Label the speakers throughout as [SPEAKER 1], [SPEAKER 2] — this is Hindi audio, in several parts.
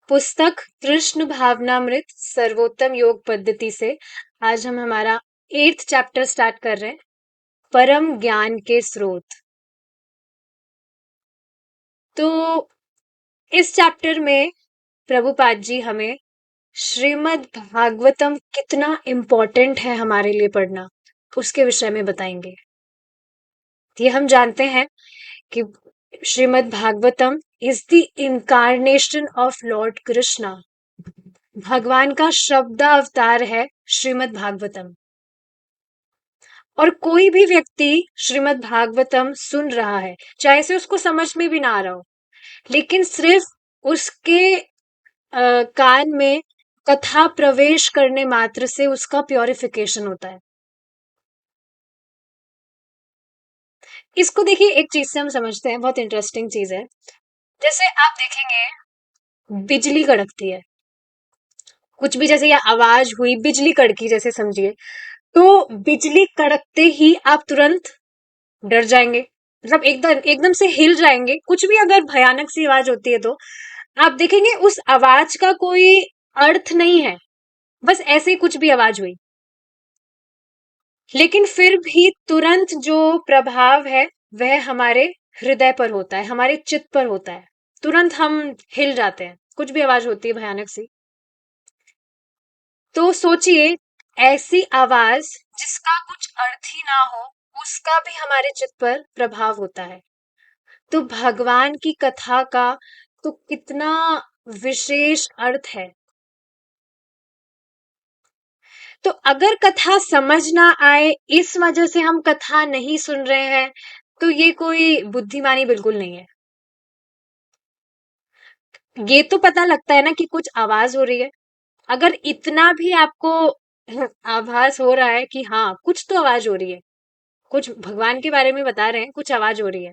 [SPEAKER 1] पुस्तक कृष्ण भावनामृत सर्वोत्तम योग पद्धति से आज हम हमारा 8th चैप्टर स्टार्ट कर रहे हैं। परम ज्ञान के स्रोत। तो इस चैप्टर में प्रभुपाद जी हमें श्रीमद् भागवतम कितना इम्पोर्टेंट है हमारे लिए पढ़ना, उसके विषय में बताएंगे। ये हम जानते हैं कि Shrimad Bhagavatam is the incarnation of Lord Krishna. भगवान का शब्द अवतार है श्रीमद् भागवतम। और कोई भी व्यक्ति श्रीमद् भागवतम सुन रहा है, चाहे से उसको समझ में भी ना आ रहा हो, लेकिन सिर्फ उसके कान में कथा प्रवेश करने मात्र से उसका प्योरिफिकेशन होता है। इसको देखिए, एक चीज से हम समझते हैं, बहुत इंटरेस्टिंग चीज है। जैसे आप देखेंगे बिजली कड़कती है, कुछ भी जैसे ये आवाज हुई बिजली कड़की जैसे समझिए, तो बिजली कड़कते ही आप तुरंत डर जाएंगे, मतलब एकदम एकदम से हिल जाएंगे। कुछ भी अगर भयानक सी आवाज होती है तो आप देखेंगे उस आवाज का कोई अर्थ नहीं है, बस ऐसे ही कुछ भी आवाज हुई, लेकिन फिर भी तुरंत जो प्रभाव है वह हमारे हृदय पर होता है, हमारे चित्त पर होता है। तुरंत हम हिल जाते हैं, कुछ भी आवाज होती है भयानक सी। तो सोचिए, ऐसी आवाज जिसका कुछ अर्थ ही ना हो, उसका भी हमारे चित्त पर प्रभाव होता है। तो भगवान की कथा का तो कितना विशेष अर्थ है। तो अगर कथा समझ ना आए, इस वजह से हम कथा नहीं सुन रहे हैं, तो ये कोई बुद्धिमानी बिल्कुल नहीं है। ये तो पता लगता है ना कि कुछ आवाज हो रही है। अगर इतना भी आपको आभास हो रहा है कि हाँ कुछ तो आवाज हो रही है, कुछ भगवान के बारे में बता रहे हैं, कुछ आवाज हो रही है,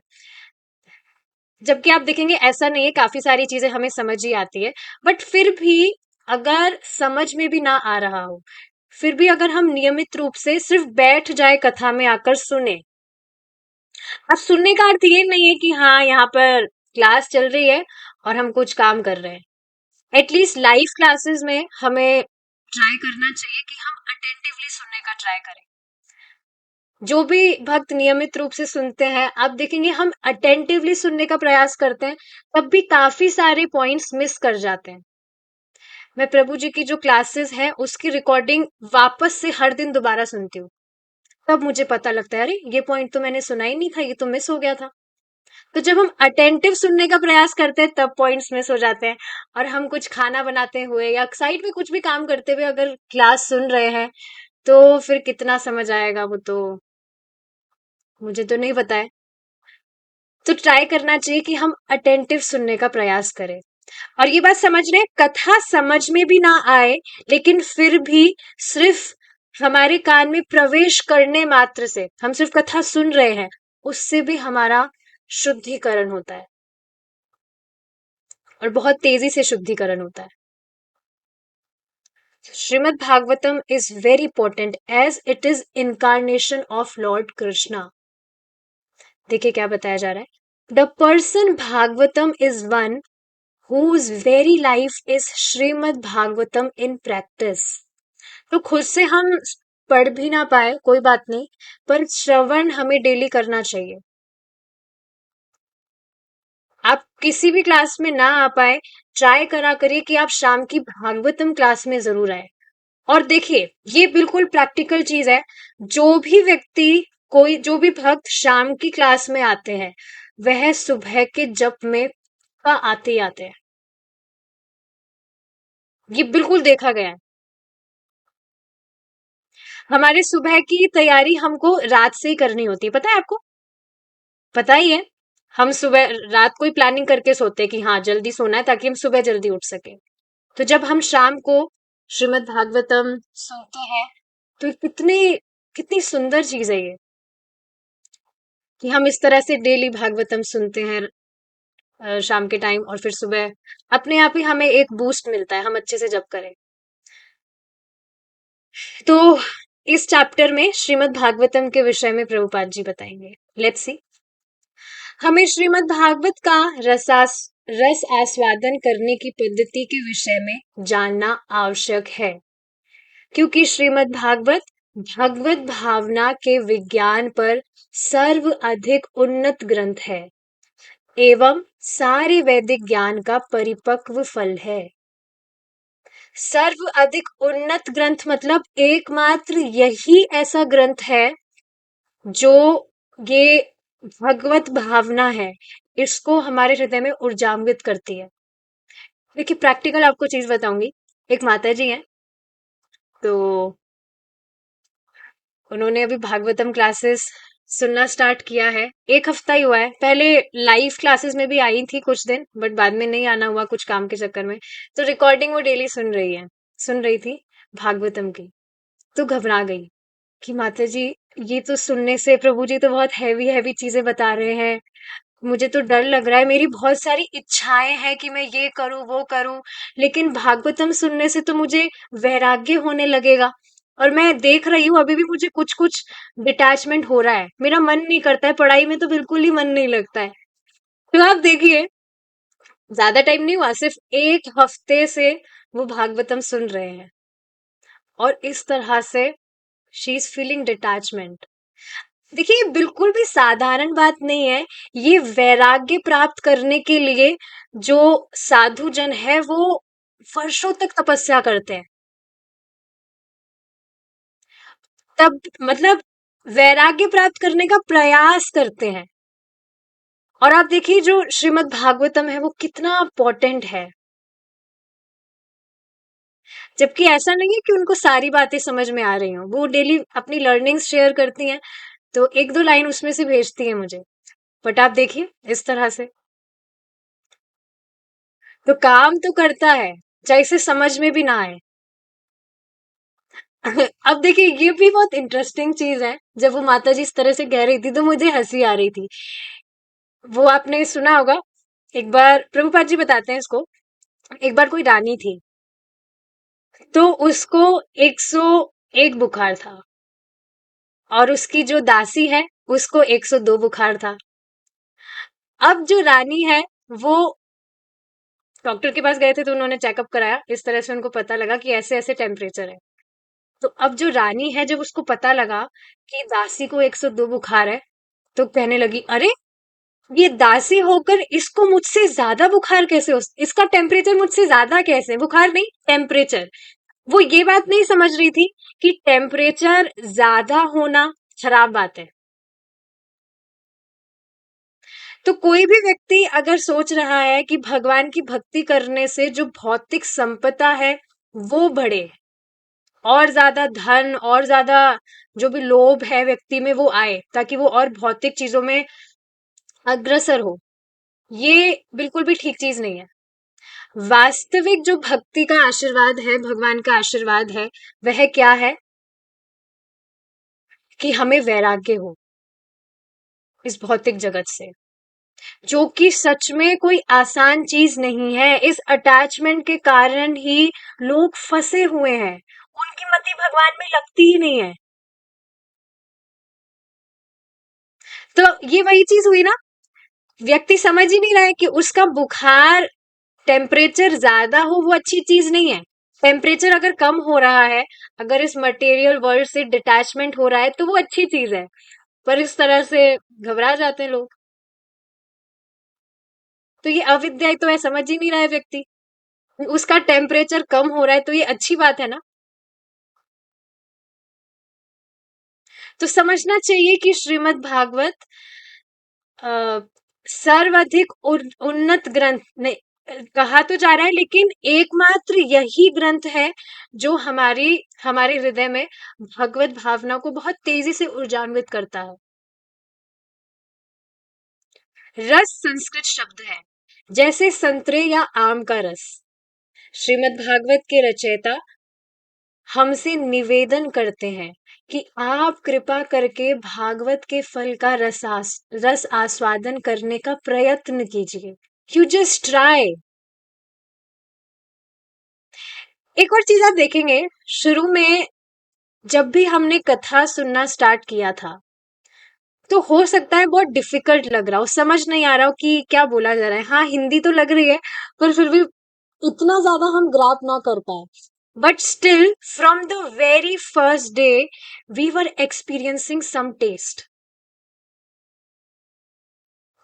[SPEAKER 1] जबकि आप देखेंगे ऐसा नहीं है, काफी सारी चीजें हमें समझ ही आती है। बट फिर भी अगर समझ में भी ना आ रहा हो, फिर भी अगर हम नियमित रूप से सिर्फ बैठ जाए कथा में आकर सुने। अब सुनने का अर्थ ये नहीं है कि हाँ यहाँ पर क्लास चल रही है और हम कुछ काम कर रहे हैं। एटलीस्ट लाइव क्लासेस में हमें ट्राई करना चाहिए कि हम अटेंटिवली सुनने का ट्राई करें। जो भी भक्त नियमित रूप से सुनते हैं, आप देखेंगे हम अटेंटिवली सुनने का प्रयास करते हैं, तब भी काफी सारे पॉइंट्स मिस कर जाते हैं। मैं प्रभु जी की जो क्लासेस हैं उसकी रिकॉर्डिंग वापस से हर दिन दोबारा सुनती हूँ, तब मुझे पता लगता है अरे ये पॉइंट तो मैंने सुना ही नहीं था, ये तो मिस हो गया था। तो जब हम अटेंटिव सुनने का प्रयास करते हैं तब पॉइंट्स मिस हो जाते हैं। और हम कुछ खाना बनाते हुए या साइड में कुछ भी काम करते हुए अगर क्लास सुन रहे हैं, तो फिर कितना समझ आएगा वो तो मुझे तो नहीं पता है। तो ट्राई करना चाहिए कि हम अटेंटिव सुनने का प्रयास करें। और ये बात समझ रहे हैं, कथा समझ में भी ना आए, लेकिन फिर भी सिर्फ हमारे कान में प्रवेश करने मात्र से, हम सिर्फ कथा सुन रहे हैं, उससे भी हमारा शुद्धिकरण होता है, और बहुत तेजी से शुद्धिकरण होता है। Srimad Bhagavatam is very important as it is incarnation of Lord Krishna. देखिए क्या बताया जा रहा है। The person Bhagavatam is one whose very life is Srimad Bhagavatam in practice। तो खुद से हम पढ़ भी ना पाए कोई बात नहीं, पर श्रवण हमें डेली करना चाहिए। आप किसी भी क्लास में ना आ पाए, ट्राई करा करिए कि आप शाम की भागवतम क्लास में जरूर आए। और देखिए, ये बिल्कुल प्रैक्टिकल चीज है। जो भी व्यक्ति, कोई जो भी भक्त शाम की क्लास में आते हैं, वह सुबह के जप में का आते ही आते हैं। ये बिल्कुल देखा गया है। हमारे सुबह की तैयारी हमको रात से ही करनी होती है, पता है आपको? पता ही है। हम सुबह रात को ही प्लानिंग करके सोते हैं कि हाँ जल्दी सोना है ताकि हम सुबह जल्दी उठ सके। तो जब हम शाम को श्रीमद् भागवतम सुनते हैं, तो कितनी कितनी सुंदर चीज है ये, कि हम इस तरह से डेली भागवतम सुनते हैं शाम के टाइम, और फिर सुबह अपने आप ही हमें एक बूस्ट मिलता है, हम अच्छे से जप करें। तो इस चैप्टर में श्रीमद् भागवतम के विषय में प्रभुपाद जी बताएंगे। Let's see. हमें श्रीमद् भागवत का रस आस्वादन करने की पद्धति के विषय में जानना आवश्यक है, क्योंकि श्रीमद् भागवत भगवत भावना के विज्ञान पर सर्व अधिक उन्नत ग्रंथ है एवं सारे वैदिक ज्ञान का परिपक्व फल है। सर्व अधिक उन्नत ग्रंथ मतलब एकमात्र यही ऐसा ग्रंथ है जो ये भगवत भावना है, इसको हमारे हृदय में ऊर्जान्वित करती है। देखिए प्रैक्टिकल आपको चीज बताऊंगी। एक माता जी हैं, तो उन्होंने अभी भागवतम क्लासेस सुनना स्टार्ट किया है। एक हफ्ता ही हुआ है। पहले लाइव क्लासेस में भी आई थी कुछ दिन, बट बाद में नहीं आना हुआ कुछ काम के चक्कर में। तो रिकॉर्डिंग वो डेली सुन रही थी भागवतम की। तो घबरा गई कि माता जी, ये तो सुनने से प्रभु जी तो बहुत हैवी हैवी चीजें बता रहे हैं, मुझे तो डर लग रहा है। मेरी बहुत सारी इच्छाएं हैं कि मैं ये करूं वो करूं, लेकिन भागवतम सुनने से तो मुझे वैराग्य होने लगेगा। और मैं देख रही हूँ अभी भी मुझे कुछ कुछ डिटैचमेंट हो रहा है, मेरा मन नहीं करता है, पढ़ाई में तो बिल्कुल ही मन नहीं लगता है। तो आप देखिए, ज्यादा टाइम नहीं हुआ, सिर्फ एक हफ्ते से वो भागवतम सुन रहे हैं, और इस तरह से शी इज फीलिंग डिटैचमेंट। देखिए ये बिल्कुल भी साधारण बात नहीं है। ये वैराग्य प्राप्त करने के लिए जो साधु जन है वो वर्षों तक तपस्या करते हैं, तब मतलब वैराग्य प्राप्त करने का प्रयास करते हैं। और आप देखिए जो श्रीमद् भागवतम है वो कितना इंपॉर्टेंट है, जबकि ऐसा नहीं है कि उनको सारी बातें समझ में आ रही हो। वो डेली अपनी लर्निंग्स शेयर करती हैं, तो एक दो लाइन उसमें से भेजती है मुझे। बट आप देखिए इस तरह से तो काम तो करता है, चाहे इसे समझ में भी ना आए। अब देखिए ये भी बहुत इंटरेस्टिंग चीज है, जब वो माता जी इस तरह से कह रही थी तो मुझे हंसी आ रही थी। वो आपने सुना होगा, एक बार प्रभुपाद जी बताते हैं इसको। एक बार कोई रानी थी, तो उसको 101 बुखार था, और उसकी जो दासी है उसको 102 बुखार था। अब जो रानी है वो डॉक्टर के पास गए थे, तो उन्होंने चेकअप कराया, इस तरह से उनको पता लगा कि ऐसे ऐसे टेम्परेचर है। तो अब जो रानी है, जब उसको पता लगा कि दासी को 102 बुखार है, तो कहने लगी, अरे ये दासी होकर इसको मुझसे ज्यादा बुखार कैसे हो, इसका टेम्परेचर मुझसे ज्यादा कैसे, बुखार नहीं टेम्परेचर। वो ये बात नहीं समझ रही थी कि टेम्परेचर ज्यादा होना खराब बात है। तो कोई भी व्यक्ति अगर सोच रहा है कि भगवान की भक्ति करने से जो भौतिक संपदा है वो बढ़े, और ज्यादा धन और ज्यादा जो भी लोभ है व्यक्ति में वो आए, ताकि वो और भौतिक चीजों में अग्रसर हो, ये बिल्कुल भी ठीक चीज नहीं है। वास्तविक जो भक्ति का आशीर्वाद है, भगवान का आशीर्वाद है, वह क्या है कि हमें वैराग्य हो इस भौतिक जगत से, जो कि सच में कोई आसान चीज नहीं है। इस अटैचमेंट के कारण ही लोग फंसे हुए हैं, उनकी मति भगवान में लगती ही नहीं है। तो ये वही चीज हुई ना, व्यक्ति समझ ही नहीं रहा है कि उसका बुखार, टेम्परेचर ज्यादा हो वो अच्छी चीज नहीं है। टेम्परेचर अगर कम हो रहा है, अगर इस मटेरियल वर्ल्ड से डिटैचमेंट हो रहा है, तो वो अच्छी चीज है। पर इस तरह से घबरा जाते हैं लोग। तो ये अविद्या ही तो है, समझ ही नहीं रहा है व्यक्ति। उसका टेम्परेचर कम हो रहा है तो ये अच्छी बात है ना। तो समझना चाहिए कि श्रीमद् भागवत अ, सर्वाधिक उन्नत ग्रंथ नहीं कहा तो जा रहा है, लेकिन एकमात्र यही ग्रंथ है जो हमारे हृदय में भगवत भावना को बहुत तेजी से ऊर्जान्वित करता है। रस संस्कृत शब्द है, जैसे संतरे या आम का रस। श्रीमद् भागवत के रचयिता हमसे निवेदन करते हैं कि आप कृपा करके भागवत के फल का रस आस्वादन करने का प्रयत्न कीजिए। You just try. एक और चीज आप देखेंगे, शुरू में जब भी हमने कथा सुनना स्टार्ट किया था, तो हो सकता है बहुत डिफिकल्ट लग रहा हो, समझ नहीं आ रहा हो कि क्या बोला जा रहा है। हाँ, हिंदी तो लग रही है, पर फिर भी इतना ज्यादा हम ग्रैप ना कर पाए। But still, from the very first day we were experiencing some taste.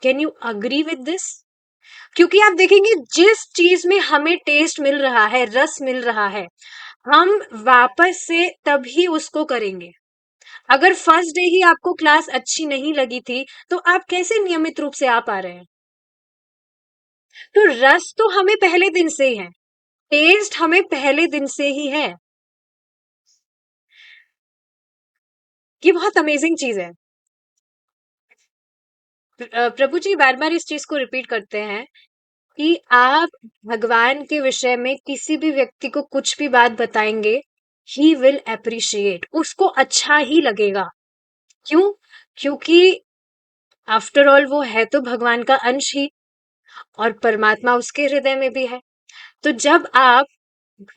[SPEAKER 1] Can you agree with this? क्योंकि आप देखेंगे, जिस चीज में हमें टेस्ट मिल रहा है, रस मिल रहा है, हम वापस से तभी उसको करेंगे। अगर फर्स्ट डे ही आपको क्लास अच्छी नहीं लगी थी, तो आप कैसे नियमित रूप से आ पा रहे हैं? तो रस तो हमें पहले दिन से ही है, टेस्ट हमें पहले दिन से ही है। ये बहुत अमेजिंग चीज है। प्रभु जी बार बार इस चीज को रिपीट करते हैं कि आप भगवान के विषय में किसी भी व्यक्ति को कुछ भी बात बताएंगे, ही विल अप्रिशिएट, उसको अच्छा ही लगेगा। क्यों? क्योंकि आफ्टर ऑल वो है तो भगवान का अंश ही, और परमात्मा उसके हृदय में भी है। तो जब आप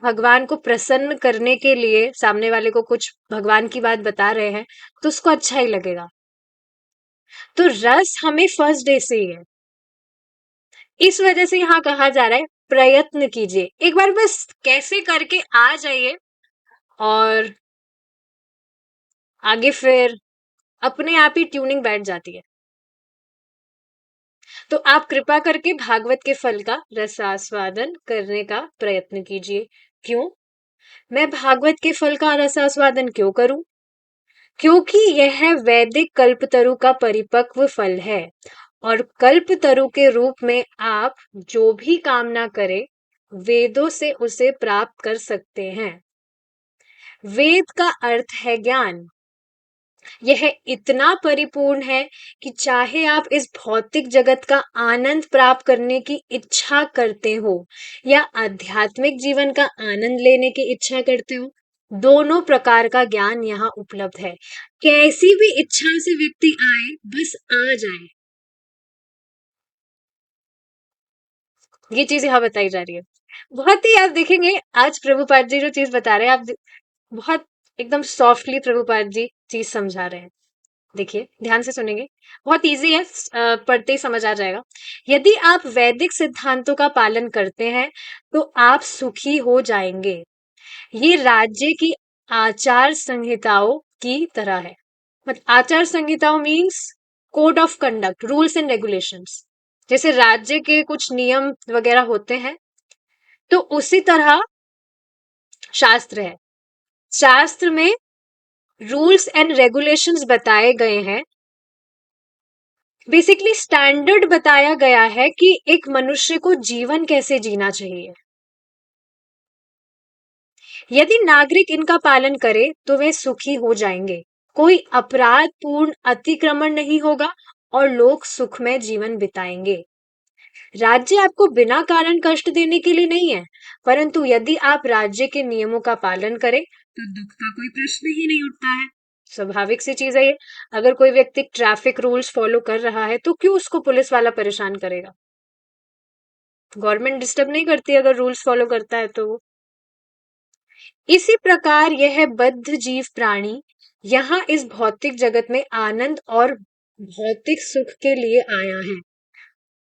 [SPEAKER 1] भगवान को प्रसन्न करने के लिए सामने वाले को कुछ भगवान की बात बता रहे हैं, तो उसको अच्छा ही लगेगा। तो रस हमें फर्स्ट डे से ही है। इस वजह से यहाँ कहा जा रहा है, प्रयत्न कीजिए एक बार, बस कैसे करके आ जाइए, और आगे फिर अपने आप ही ट्यूनिंग बैठ जाती है। तो आप कृपा करके भागवत के फल का रसास्वादन करने का प्रयत्न कीजिए। क्यों? मैं भागवत के फल का रसास्वादन क्यों करूं? क्योंकि यह वैदिक कल्पतरु का परिपक्व फल है, और कल्पतरु के रूप में आप जो भी कामना करें, वेदों से उसे प्राप्त कर सकते हैं। वेद का अर्थ है ज्ञान। यह इतना परिपूर्ण है कि चाहे आप इस भौतिक जगत का आनंद प्राप्त करने की इच्छा करते हो, या आध्यात्मिक जीवन का आनंद लेने की इच्छा करते हो, दोनों प्रकार का ज्ञान यहाँ उपलब्ध है। कैसी भी इच्छा से व्यक्ति आए, बस आ जाए। ये चीज यहाँ बताई जा रही है। बहुत ही आप देखेंगे, आज प्रभुपाद जी जो चीज बता रहे हैं, बहुत एकदम सॉफ्टली प्रभुपाद जी चीज समझा रहे हैं। देखिए, ध्यान से सुनेंगे, बहुत इजी है, पढ़ते ही समझ आ जाएगा। यदि आप वैदिक सिद्धांतों का पालन करते हैं, तो आप सुखी हो जाएंगे। ये राज्य की आचार संहिताओं की तरह है। मतलब आचार संहिताओं means code of conduct, rules and regulations. जैसे राज्य के कुछ नियम वगैरह होते हैं, तो उसी तरह शास्त्र है। शास्त्र में रूल्स एंड रेगुलेशंस बताए गए हैं। बेसिकली स्टैंडर्ड बताया गया है कि एक मनुष्य को जीवन कैसे जीना चाहिए। यदि नागरिक इनका पालन करे, तो वे सुखी हो जाएंगे। कोई अपराध पूर्ण अतिक्रमण नहीं होगा, और लोग सुखमय जीवन बिताएंगे। राज्य आपको बिना कारण कष्ट देने के लिए नहीं है, परंतु यदि आप राज्य के नियमों का पालन करें, तो दुख का कोई प्रश्न ही नहीं उठता है। स्वाभाविक सी चीज है ये। अगर कोई व्यक्ति ट्रैफिक रूल्स फॉलो कर रहा है, तो क्यों उसको पुलिस वाला परेशान करेगा? गवर्नमेंट डिस्टर्ब नहीं करती अगर रूल्स फॉलो करता है तो वो। इसी प्रकार यह बद्ध जीव प्राणी यहाँ इस भौतिक जगत में आनंद और भौतिक सुख के लिए आया है,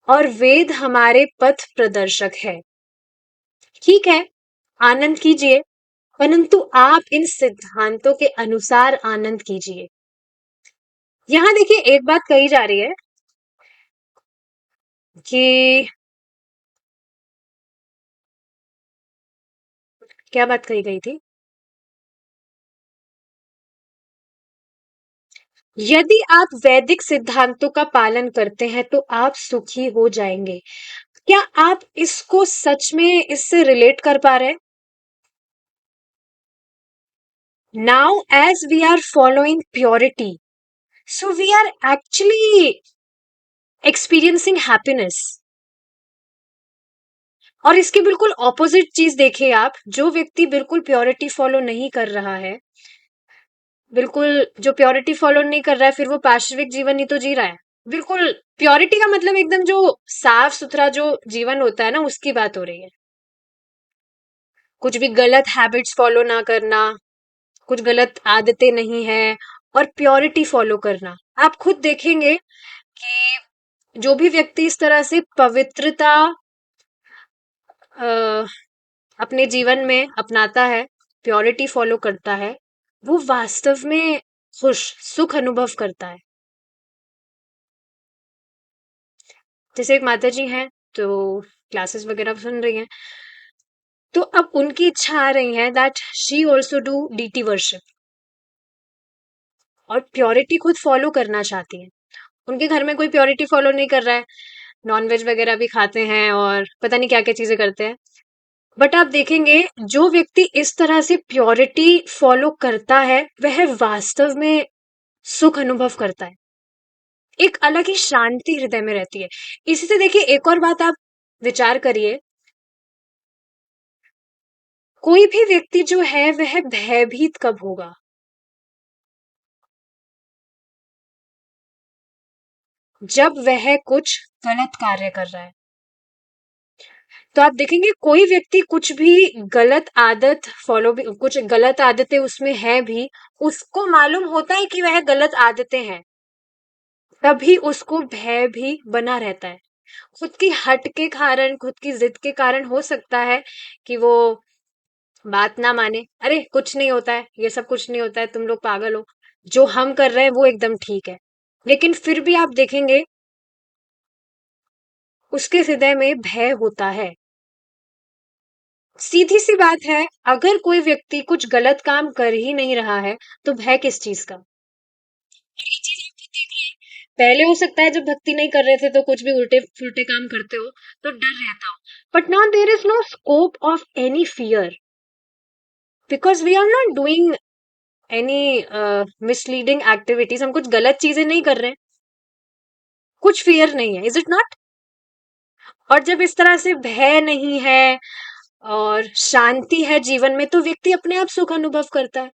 [SPEAKER 1] और वेद हमारे पथ प्रदर्शक है। ठीक है, आनंद कीजिए, परंतु आप इन सिद्धांतों के अनुसार आनंद कीजिए। यहाँ देखिए, एक बात कही जा रही है कि, क्या बात कही गई थी? यदि आप वैदिक सिद्धांतों का पालन करते हैं, तो आप सुखी हो जाएंगे। क्या आप इसको सच में इससे रिलेट कर पा रहे हैं? Now as we are following purity, so we are actually experiencing happiness. और इसके बिल्कुल ऑपोजिट चीज देखिए आप, जो व्यक्ति बिल्कुल प्योरिटी फॉलो नहीं कर रहा है, बिल्कुल जो प्योरिटी फॉलो नहीं कर रहा है, फिर वो पार्श्विक जीवन ही तो जी रहा है। बिल्कुल प्योरिटी का मतलब एकदम जो साफ सुथरा जो जीवन होता है ना, उसकी बात हो रही है। कुछ भी गलत हैबिट्स फॉलो ना करना, कुछ गलत आदतें नहीं है, और प्योरिटी फॉलो करना। आप खुद देखेंगे कि जो भी व्यक्ति इस तरह से पवित्रता अ, अपने जीवन में अपनाता है, प्योरिटी फॉलो करता है, वो वास्तव में खुश सुख अनुभव करता है। जैसे एक माता जी हैं, तो क्लासेस वगैरह सुन रही हैं, तो अब उनकी इच्छा आ रही है that she also do deity worship, और प्योरिटी खुद फॉलो करना चाहती हैं। उनके घर में कोई प्योरिटी फॉलो नहीं कर रहा है, नॉनवेज वगैरह भी खाते हैं और पता नहीं क्या क्या चीजें करते हैं। बट आप देखेंगे, जो व्यक्ति इस तरह से प्योरिटी फॉलो करता है वह वास्तव में सुख अनुभव करता है। एक अलग ही शांति हृदय में रहती है। इसी से देखिए, एक और बात आप विचार करिए, कोई भी व्यक्ति जो है वह भयभीत कब होगा? जब वह कुछ गलत कार्य कर रहा है। तो आप देखेंगे, कोई व्यक्ति कुछ भी गलत आदत फॉलो भी, कुछ गलत आदतें उसमें है भी, उसको मालूम होता है कि वह गलत आदतें हैं, तभी उसको भय भी बना रहता है। खुद की हट के कारण, खुद की जिद के कारण हो सकता है कि वो बात ना माने, अरे कुछ नहीं होता है, ये सब कुछ नहीं होता है, तुम लोग पागल हो, जो हम कर रहे हैं वो एकदम ठीक है। लेकिन फिर भी आप देखेंगे, उसके हृदय में भय होता है। सीधी सी बात है, अगर कोई व्यक्ति कुछ गलत काम कर ही नहीं रहा है, तो भय किस चीज का? ये चीज आप खुद देखिए, पहले हो सकता है जब भक्ति नहीं कर रहे थे तो कुछ भी उल्टे फुल्टे काम करते हो तो डर रहता हो, but now there is no scope of any fear, because we are not doing any misleading activities, हम कुछ गलत चीजें नहीं कर रहे हैं, कुछ फियर नहीं है, इज इट नॉट? और जब इस तरह से भय नहीं है और शांति है जीवन में, तो व्यक्ति अपने आप सुख अनुभव करता है।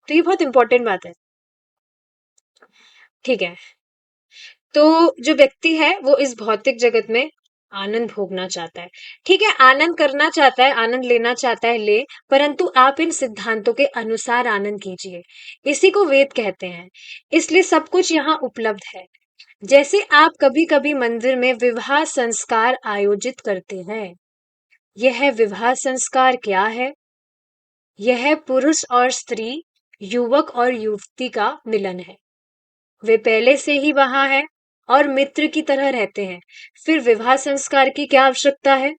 [SPEAKER 1] तो ये बहुत इंपॉर्टेंट बात है। ठीक है, तो जो व्यक्ति है वो इस भौतिक जगत में आनंद भोगना चाहता है, ठीक है, आनंद करना चाहता है, आनंद लेना चाहता है, ले, परंतु आप इन सिद्धांतों के अनुसार आनंद कीजिए। इसी को वेद कहते हैं। इसलिए सब कुछ यहाँ उपलब्ध है। जैसे आप कभी कभी मंदिर में विवाह संस्कार आयोजित करते हैं, यह विवाह संस्कार क्या है? यह पुरुष और स्त्री, युवक और युवती का मिलन है। वे पहले से ही वहां है और मित्र की तरह रहते हैं, फिर विवाह संस्कार की क्या आवश्यकता है?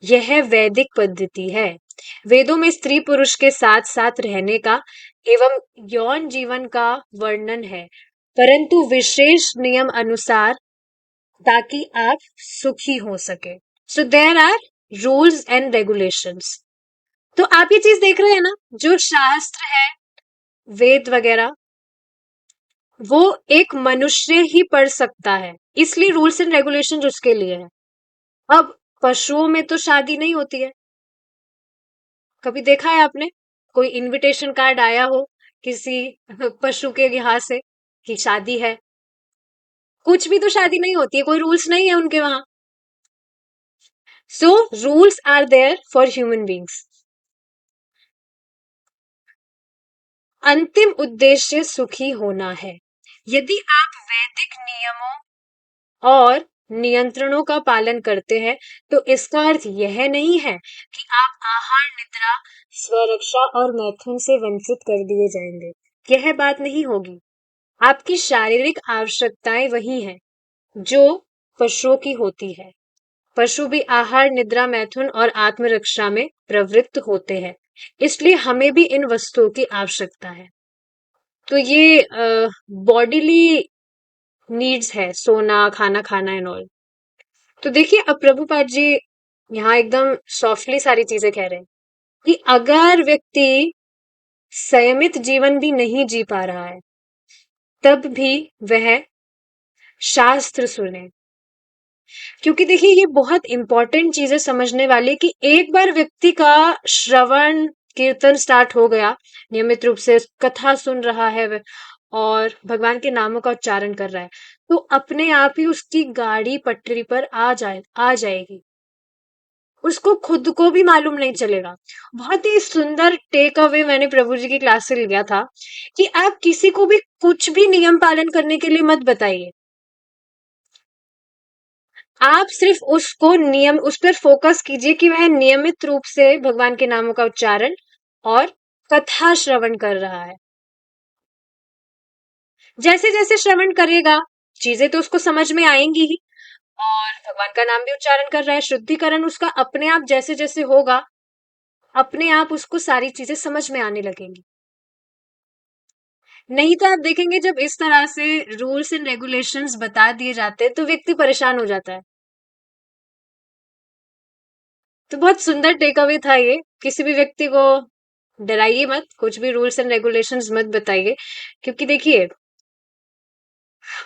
[SPEAKER 1] यह वैदिक पद्धति है। वेदों में स्त्री पुरुष के साथ साथ रहने का एवं यौन जीवन का वर्णन है, परंतु विशेष नियम अनुसार, ताकि आप सुखी हो सके। So there are rules and regulations. तो आप ये चीज देख रहे हैं ना, जो शास्त्र है, वेद वगैरह, वो एक मनुष्य ही पढ़ सकता है, इसलिए रूल्स एंड रेगुलेशन उसके लिए है। अब पशुओं में तो शादी नहीं होती है। कभी देखा है आपने कोई इनविटेशन कार्ड आया हो किसी पशु के यहाँ से कि शादी है? कुछ भी तो शादी नहीं होती है, कोई रूल्स नहीं है उनके वहां। So rules are there for human beings. अंतिम उद्देश्य सुखी होना है। यदि आप वैदिक नियमों और नियंत्रणों का पालन करते हैं, तो इसका अर्थ यह नहीं है कि आप आहार, निद्रा, स्वरक्षा और मैथुन से वंचित कर दिए जाएंगे। यह बात नहीं होगी। आपकी शारीरिक आवश्यकताएं वही हैं जो पशुओं की होती है। पशु भी आहार, निद्रा, मैथुन और आत्मरक्षा में प्रवृत्त होते हैं, इसलिए हमें भी इन वस्तुओं की आवश्यकता है। तो ये बॉडीली नीड्स है, सोना, खाना खाना एंड ऑल। तो देखिए, अब प्रभुपाद जी यहाँ एकदम सॉफ्टली सारी चीजें कह रहे हैं कि अगर व्यक्ति संयमित जीवन भी नहीं जी पा रहा है, तब भी वह शास्त्र सुने। क्योंकि देखिए, ये बहुत इंपॉर्टेंट चीजें समझने वाली, कि एक बार व्यक्ति का श्रवण कीर्तन स्टार्ट हो गया, नियमित रूप से कथा सुन रहा है और भगवान के नामों का उच्चारण कर रहा है, तो अपने आप ही उसकी गाड़ी पटरी पर आ जाएगी। उसको खुद को भी मालूम नहीं चलेगा। बहुत ही सुंदर टेक अवे मैंने प्रभु जी की क्लास से लिया था कि आप किसी को भी कुछ भी नियम पालन करने के लिए मत बताइए। आप सिर्फ उसको नियम उस पर फोकस कीजिए कि वह नियमित रूप से भगवान के नामों का उच्चारण और कथा श्रवण कर रहा है। जैसे जैसे श्रवण करेगा, चीजें तो उसको समझ में आएंगी ही, और भगवान का नाम भी उच्चारण कर रहा है, शुद्धिकरण उसका अपने आप जैसे जैसे होगा, अपने आप उसको सारी चीजें समझ में आने लगेंगी। नहीं तो आप देखेंगे जब इस तरह से रूल्स एंड रेगुलेशंस बता दिए जाते हैं तो व्यक्ति परेशान हो जाता है। तो बहुत सुंदर टेक अवे था ये। किसी भी व्यक्ति को डराइए मत, कुछ भी रूल्स एंड रेगुलेशंस मत बताइए, क्योंकि देखिए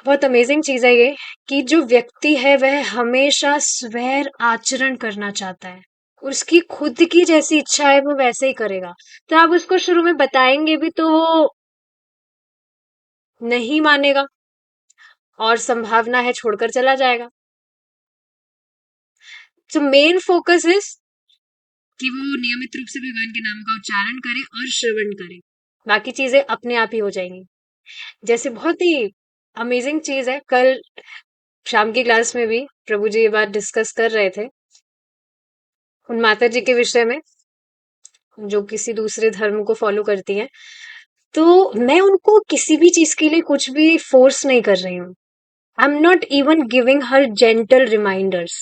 [SPEAKER 1] बहुत अमेजिंग चीज है ये कि जो व्यक्ति है वह हमेशा स्वैर आचरण करना चाहता है। उसकी खुद की जैसी इच्छा है वो वैसे ही करेगा। तो आप उसको शुरू में बताएंगे भी तो वो नहीं मानेगा, और संभावना है छोड़कर चला जाएगा। तो मेन फोकस इज कि वो नियमित रूप से भगवान के नाम का उच्चारण करे और श्रवण करे। बाकी चीजें अपने आप ही हो जाएंगी। जैसे बहुत ही अमेजिंग चीज है, कल शाम की क्लास में भी प्रभु जी ये बात डिस्कस कर रहे थे उन माता जी के विषय में जो किसी दूसरे धर्म को फॉलो करती हैं। तो मैं उनको किसी भी चीज के लिए कुछ भी फोर्स नहीं कर रही हूँ। I am not even giving her gentle reminders.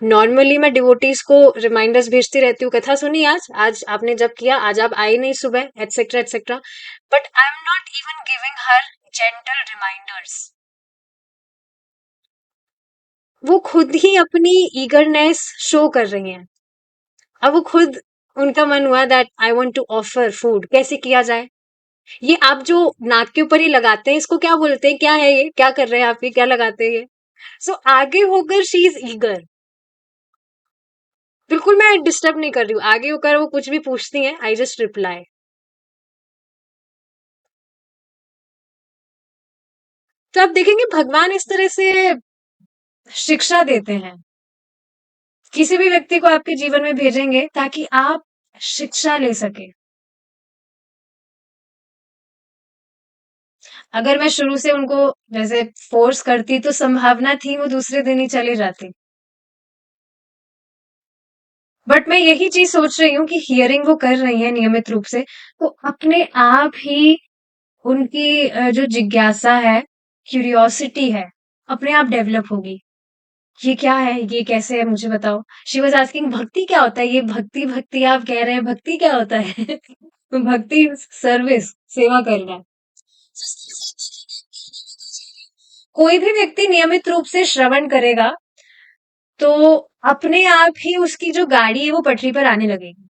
[SPEAKER 1] Normally मैं डिवोटीज को रिमाइंडर्स भेजती रहती हूँ, कथा सुनी आज, आज आपने जब किया, आज आप आए नहीं सुबह, etcetera etcetera, but I am not even giving her gentle reminders. वो खुद ही अपनी ईगरनेस शो कर रही हैं। अब वो खुद, उनका मन हुआ that I want to offer food, कैसे किया जाए। ये आप जो नाक के ऊपर ही लगाते हैं इसको क्या बोलते हैं, क्या है ये, क्या कर रहे हैं आप, ये क्या लगाते हैं ये। सो आगे होकर शी इज ईगर। बिल्कुल मैं डिस्टर्ब नहीं कर रही हूँ, आगे होकर वो कुछ भी पूछती हैं, आई जस्ट रिप्लाई। तो आप देखेंगे भगवान इस तरह से शिक्षा देते हैं, किसी भी व्यक्ति को आपके जीवन में भेजेंगे ताकि आप शिक्षा ले सके। अगर मैं शुरू से उनको जैसे फोर्स करती तो संभावना थी वो दूसरे दिन ही चली जाती। बट मैं यही चीज सोच रही हूँ कि हियरिंग वो कर रही है नियमित रूप से, तो अपने आप ही उनकी जो जिज्ञासा है, क्यूरियोसिटी है, अपने आप डेवलप होगी। ये क्या है, ये कैसे है, मुझे बताओ। शी वॉज आस्किंग भक्ति क्या होता है, ये भक्ति भक्ति आप कह रहे हैं, भक्ति क्या होता है। भक्ति सर्विस, सेवा करना। कोई भी व्यक्ति नियमित रूप से श्रवण करेगा तो अपने आप ही उसकी जो गाड़ी है वो पटरी पर आने लगेगी।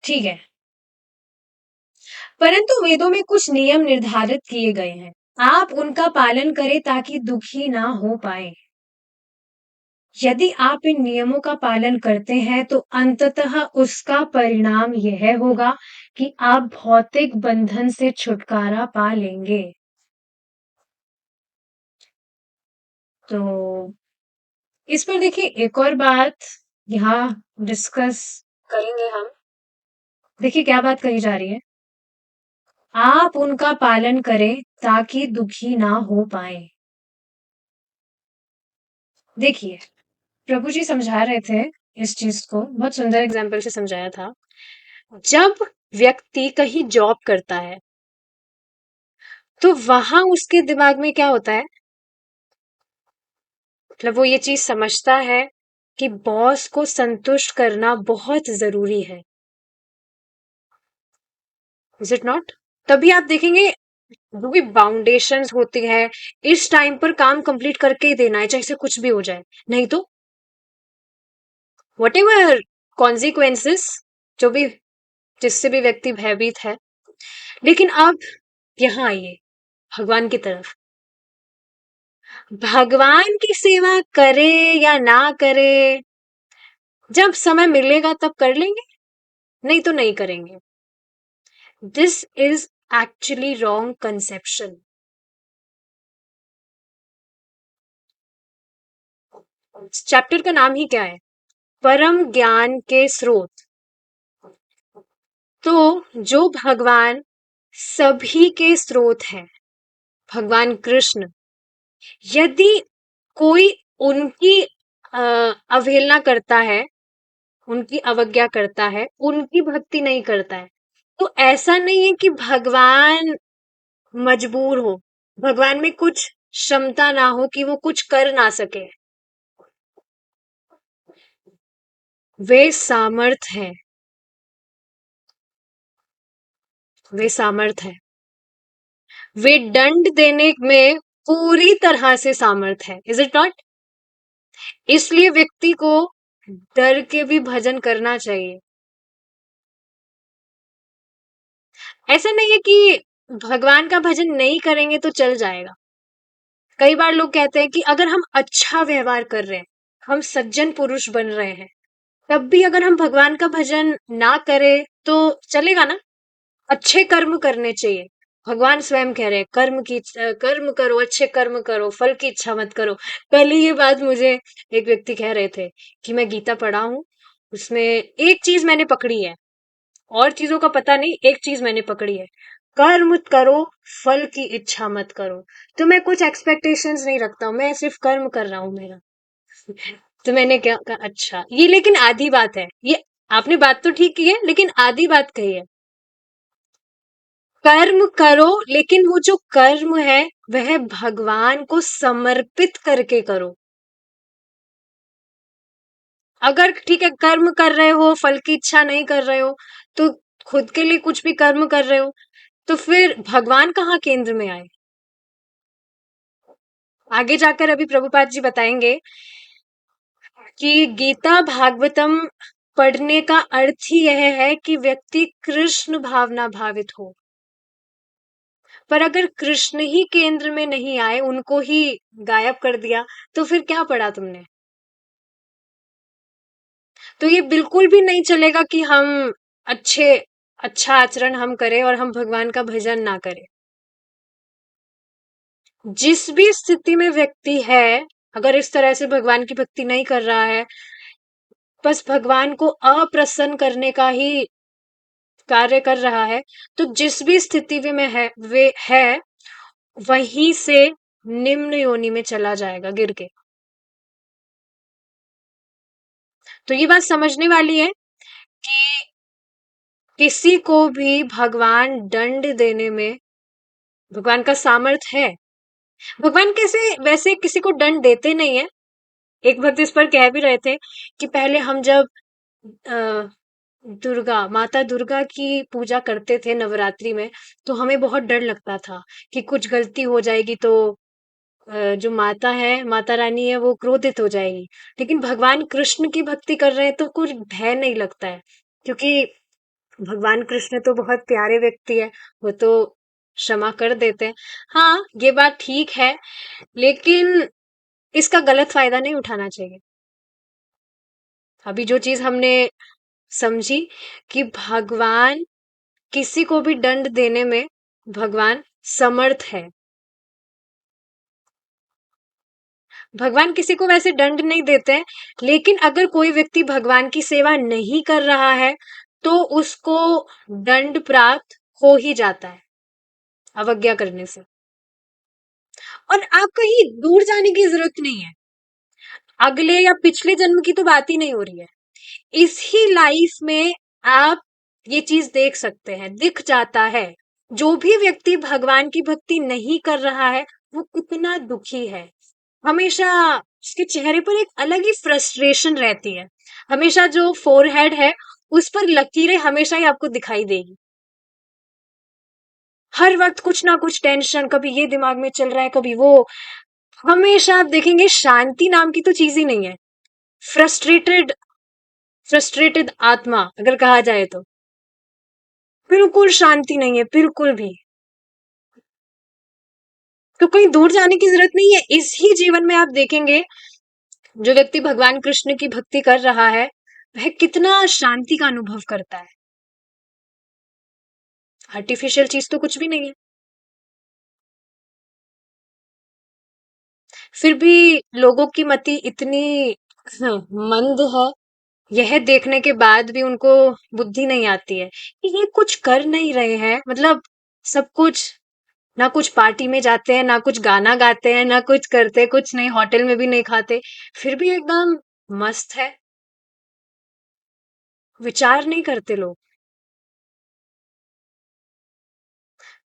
[SPEAKER 1] ठीक है। परंतु वेदों में कुछ नियम निर्धारित किए गए हैं, आप उनका पालन करें ताकि दुखी ना हो पाए। यदि आप इन नियमों का पालन करते हैं तो अंततः उसका परिणाम यह होगा कि आप भौतिक बंधन से छुटकारा पा लेंगे। तो इस पर देखिए एक और बात यहाँ डिस्कस करेंगे हम। देखिए क्या बात कही जा रही है, आप उनका पालन करें ताकि दुखी ना हो पाए। देखिए प्रभु जी समझा रहे थे इस चीज को, बहुत सुंदर एग्जाम्पल से समझाया था। जब व्यक्ति कहीं जॉब करता है तो वहां उसके दिमाग में क्या होता है, मतलब वो ये चीज समझता है कि बॉस को संतुष्ट करना बहुत जरूरी है। Is it not? तभी आप देखेंगे जो भी बाउंडेशंस होती है, इस टाइम पर काम कंप्लीट करके ही देना है चाहे से कुछ भी हो जाए, नहीं तो वट एवर कॉन्सिक्वेंसेस, जो भी, जिससे भी व्यक्ति भयभीत है। लेकिन अब यहाँ आइए भगवान की तरफ। भगवान की सेवा करे या ना करे, जब समय मिलेगा तब कर लेंगे, नहीं तो नहीं करेंगे। This is actually wrong conception. Chapter का नाम ही क्या है? परम ज्ञान के स्रोत। तो जो भगवान सभी के स्रोत हैं, भगवान कृष्ण, यदि कोई उनकी अवहेलना करता है, उनकी अवज्ञा करता है, उनकी भक्ति नहीं करता है, तो ऐसा नहीं है कि भगवान मजबूर हो, भगवान में कुछ क्षमता ना हो कि वो कुछ कर ना सके। वे सामर्थ है, वे सामर्थ है, वे दंड देने में पूरी तरह से सामर्थ है। Is it not? इसलिए व्यक्ति को डर के भी भजन करना चाहिए। ऐसा नहीं है कि भगवान का भजन नहीं करेंगे तो चल जाएगा। कई बार लोग कहते हैं कि अगर हम अच्छा व्यवहार कर रहे हैं, हम सज्जन पुरुष बन रहे हैं, तब भी अगर हम भगवान का भजन ना करें तो चलेगा ना? अच्छे कर्म करने चाहिए। भगवान स्वयं कह रहे हैं कर्म करो, अच्छे कर्म करो, फल की इच्छा मत करो। कल ही ये बात मुझे एक व्यक्ति कह रहे थे कि मैं गीता पढ़ा हूँ, उसमें एक चीज मैंने पकड़ी है, और चीजों का पता नहीं, एक चीज मैंने पकड़ी है, कर्म करो, फल की इच्छा मत करो। तो मैं कुछ एक्सपेक्टेशंस नहीं रखता हूँ, मैं सिर्फ कर्म कर रहा हूँ मेरा। तो मैंने क्या कहा, अच्छा ये लेकिन आधी बात है ये। आपने बात तो ठीक की है, लेकिन आधी बात कही है। कर्म करो, लेकिन वो जो कर्म है वह भगवान को समर्पित करके करो। अगर ठीक है कर्म कर रहे हो, फल की इच्छा नहीं कर रहे हो, तो खुद के लिए कुछ भी कर्म कर रहे हो, तो फिर भगवान कहाँ केंद्र में आए? आगे जाकर अभी प्रभुपाद जी बताएंगे कि गीता भागवतम पढ़ने का अर्थ ही यह है कि व्यक्ति कृष्ण भावना भावित हो। पर अगर कृष्ण ही केंद्र में नहीं आए, उनको ही गायब कर दिया, तो फिर क्या पढ़ा तुमने? तो ये बिल्कुल भी नहीं चलेगा कि हम अच्छे अच्छा आचरण हम करें और हम भगवान का भजन ना करें। जिस भी स्थिति में व्यक्ति है, अगर इस तरह से भगवान की भक्ति नहीं कर रहा है, बस भगवान को अप्रसन्न करने का ही कार्य कर रहा है, तो जिस भी स्थिति में है वे है, वहीं से निम्न योनि में चला जाएगा गिर के। तो ये बात समझने वाली है कि किसी को भी भगवान दंड देने में, भगवान का सामर्थ्य है। भगवान कैसे वैसे किसी को दंड देते नहीं है। एक भक्त इस पर कह भी रहे थे कि पहले हम जब अ, माता दुर्गा की पूजा करते थे नवरात्रि में, तो हमें बहुत डर लगता था कि कुछ गलती हो जाएगी तो जो माता है, माता रानी है, वो क्रोधित हो जाएगी। लेकिन भगवान कृष्ण की भक्ति कर रहे हैं तो कुछ भय नहीं लगता है, क्योंकि भगवान कृष्ण तो बहुत प्यारे व्यक्ति है, वो तो क्षमा कर देते हैं। हाँ, ये बात ठीक है, लेकिन इसका गलत फायदा नहीं उठाना चाहिए। अभी जो चीज हमने समझी कि भगवान किसी को भी दंड देने में भगवान समर्थ है। भगवान किसी को वैसे दंड नहीं देते हैं, लेकिन अगर कोई व्यक्ति भगवान की सेवा नहीं कर रहा है तो उसको दंड प्राप्त हो ही जाता है अवज्ञा करने से। और आप कहीं दूर जाने की जरूरत नहीं है, अगले या पिछले जन्म की तो बात ही नहीं हो रही है, इस ही लाइफ में आप ये चीज देख सकते हैं, दिख जाता है। जो भी व्यक्ति भगवान की भक्ति नहीं कर रहा है, वो कितना दुखी है। हमेशा उसके चेहरे पर एक अलग ही फ्रस्ट्रेशन रहती है। हमेशा जो फोरहेड है उस पर लकीरें हमेशा ही आपको दिखाई देगी। हर वक्त कुछ ना कुछ टेंशन, कभी ये दिमाग में चल रहा है, कभी वो। हमेशा आप देखेंगे शांति नाम की तो चीज ही नहीं है। फ्रस्ट्रेटेड, फ्रस्ट्रेटेड आत्मा अगर कहा जाए तो बिल्कुल शांति नहीं है, बिल्कुल भी। तो कहीं दूर जाने की जरूरत नहीं है, इस ही जीवन में आप देखेंगे जो व्यक्ति भगवान कृष्ण की भक्ति कर रहा है, वह कितना शांति का अनुभव करता है। आर्टिफिशियल चीज तो कुछ भी नहीं है। फिर भी लोगों की मति इतनी मंद है, यह देखने के बाद भी उनको बुद्धि नहीं आती है कि ये कुछ कर नहीं रहे हैं, मतलब सब कुछ, ना कुछ पार्टी में जाते हैं, ना कुछ गाना गाते हैं, ना कुछ करते, कुछ नहीं, होटल में भी नहीं खाते, फिर भी एकदम मस्त है। विचार नहीं करते लोग।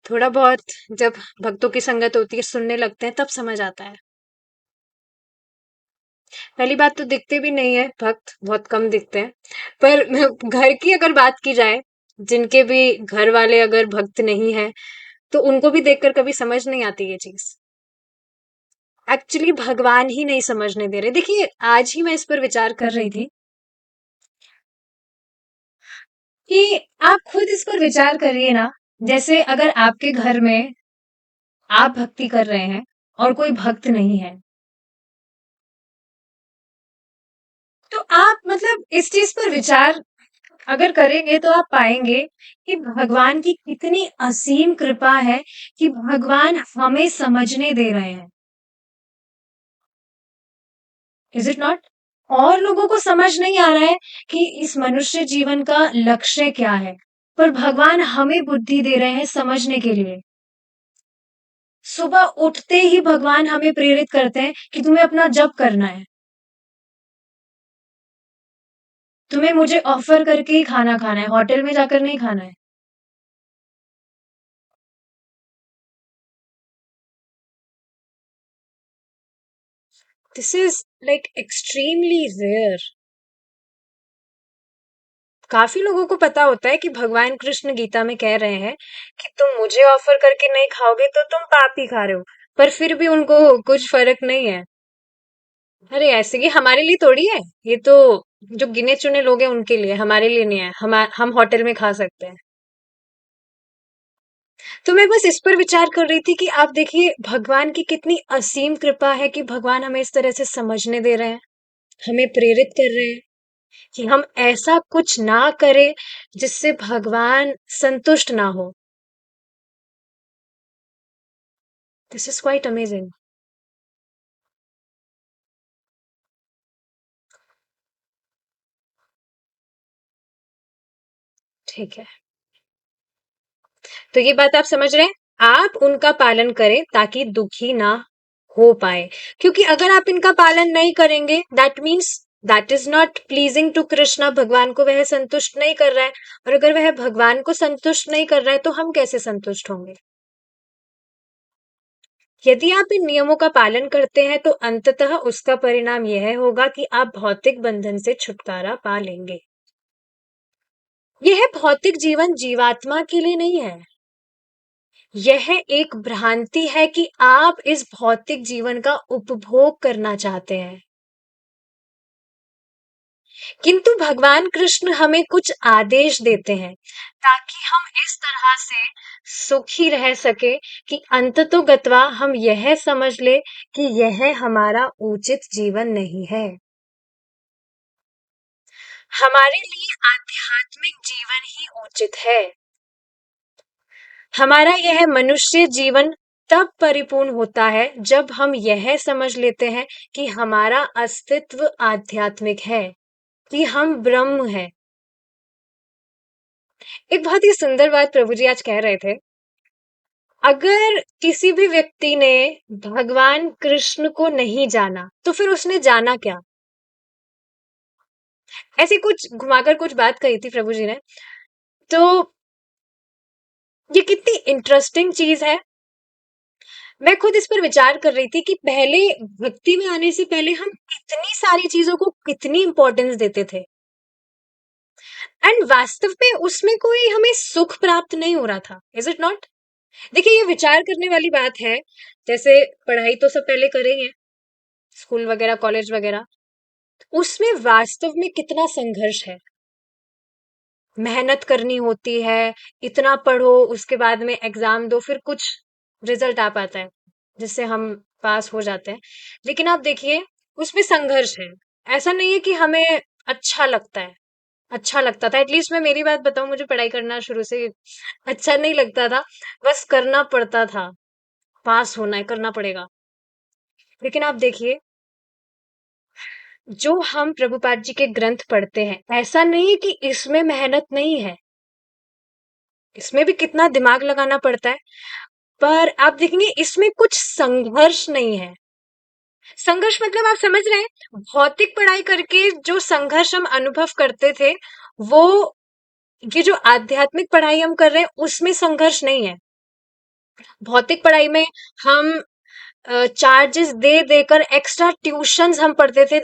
[SPEAKER 1] थोड़ा बहुत जब भक्तों की संगत होती है, सुनने लगते हैं, तब समझ आता है। पहली बात तो दिखते भी नहीं है भक्त, बहुत कम दिखते हैं। पर घर की अगर बात की जाए, जिनके भी घर वाले अगर भक्त नहीं है, तो उनको भी देखकर कभी समझ नहीं आती ये चीज। एक्चुअली भगवान ही नहीं समझने दे रहे। देखिए, आज ही मैं इस पर विचार कर रही थी कि आप खुद इस पर विचार करिए ना। जैसे अगर आपके घर में आप भक्ति कर रहे हैं और कोई भक्त नहीं है, तो आप मतलब इस चीज पर विचार अगर करेंगे तो आप पाएंगे कि भगवान की कितनी असीम कृपा है कि भगवान हमें समझने दे रहे हैं। Is it not? और लोगों को समझ नहीं आ रहा है कि इस मनुष्य जीवन का लक्ष्य क्या है, पर भगवान हमें बुद्धि दे रहे हैं समझने के लिए। सुबह उठते ही भगवान हमें प्रेरित करते हैं कि तुम्हें अपना जप करना है, तुम्हें मुझे ऑफर करके ही खाना खाना है, होटल में जाकर नहीं खाना है। This is like extremely rare. काफी लोगों को पता होता है कि भगवान कृष्ण गीता में कह रहे हैं कि तुम मुझे ऑफर करके नहीं खाओगे तो तुम पाप ही खा रहे हो, पर फिर भी उनको कुछ फर्क नहीं है। अरे ऐसे कि हमारे लिए थोड़ी है, ये तो जो गिने चुने लोग हैं उनके लिए, हमारे लिए नहीं है। हम होटल में खा सकते हैं। तो मैं बस इस पर विचार कर रही थी कि आप देखिए भगवान की कितनी असीम कृपा है कि भगवान हमें इस तरह से समझने दे रहे हैं, हमें प्रेरित कर रहे हैं कि हम ऐसा कुछ ना करें जिससे भगवान संतुष्ट ना हो। This is quite amazing. ठीक है, तो ये बात आप समझ रहे हैं। आप उनका पालन करें ताकि दुखी ना हो पाए, क्योंकि अगर आप इनका पालन नहीं करेंगे, that means that is not pleasing to Krishna, भगवान को वह संतुष्ट नहीं कर रहा है। और अगर वह भगवान को संतुष्ट नहीं कर रहा है तो हम कैसे संतुष्ट होंगे। यदि आप इन नियमों का पालन करते हैं तो अंततः उसका परिणाम यह होगा कि आप भौतिक बंधन से छुटकारा पा लेंगे। यह भौतिक जीवन जीवात्मा के लिए नहीं है। यह एक भ्रांति है कि आप इस भौतिक जीवन का उपभोग करना चाहते हैं, किंतु भगवान कृष्ण हमें कुछ आदेश देते हैं ताकि हम इस तरह से सुखी रह सके कि अंततोगत्वा हम यह समझ ले कि यह हमारा उचित जीवन नहीं है। हमारे लिए आध्यात्मिक जीवन ही उचित है। हमारा यह मनुष्य जीवन तब परिपूर्ण होता है जब हम यह समझ लेते हैं कि हमारा अस्तित्व आध्यात्मिक है, कि हम ब्रह्म हैं। एक बहुत ही सुंदर बात प्रभु जी आज कह रहे थे। अगर किसी भी व्यक्ति ने भगवान कृष्ण को नहीं जाना तो फिर उसने जाना क्या। ऐसी कुछ घुमाकर कुछ बात कही थी प्रभु जी ने। तो ये कितनी इंटरेस्टिंग चीज है। मैं खुद इस पर विचार कर रही थी कि पहले भक्ति में आने से पहले हम कितनी सारी चीजों को कितनी इंपॉर्टेंस देते थे, एंड वास्तव में उसमें कोई हमें सुख प्राप्त नहीं हो रहा था। Is it not? देखिए, ये विचार करने वाली बात है। जैसे पढ़ाई तो सब पहले कर रही हैं, स्कूल वगैरह, कॉलेज वगैरह, उसमें वास्तव में कितना संघर्ष है। मेहनत करनी होती है, इतना पढ़ो, उसके बाद में एग्जाम दो, फिर कुछ रिजल्ट आ पाता है जिससे हम पास हो जाते हैं। लेकिन आप देखिए, उसमें संघर्ष है। ऐसा नहीं है कि हमें अच्छा लगता है। अच्छा लगता था, एटलीस्ट मैं मेरी बात बताऊं, मुझे पढ़ाई करना शुरू से अच्छा नहीं लगता था। बस करना पड़ता था, पास होना है, करना पड़ेगा। लेकिन आप देखिए, जो हम प्रभुपाद जी के ग्रंथ पढ़ते हैं, ऐसा नहीं है कि इसमें मेहनत नहीं है, इसमें भी कितना दिमाग लगाना पड़ता है, पर आप देखेंगे इसमें कुछ संघर्ष नहीं है। संघर्ष मतलब आप समझ रहे हैं, भौतिक पढ़ाई करके जो संघर्ष हम अनुभव करते थे, वो ये जो आध्यात्मिक पढ़ाई हम कर रहे हैं उसमें संघर्ष नहीं है। भौतिक पढ़ाई में हम चार्जेस दे देकर एक्स्ट्रा ट्यूशंस हम पढ़ते थे,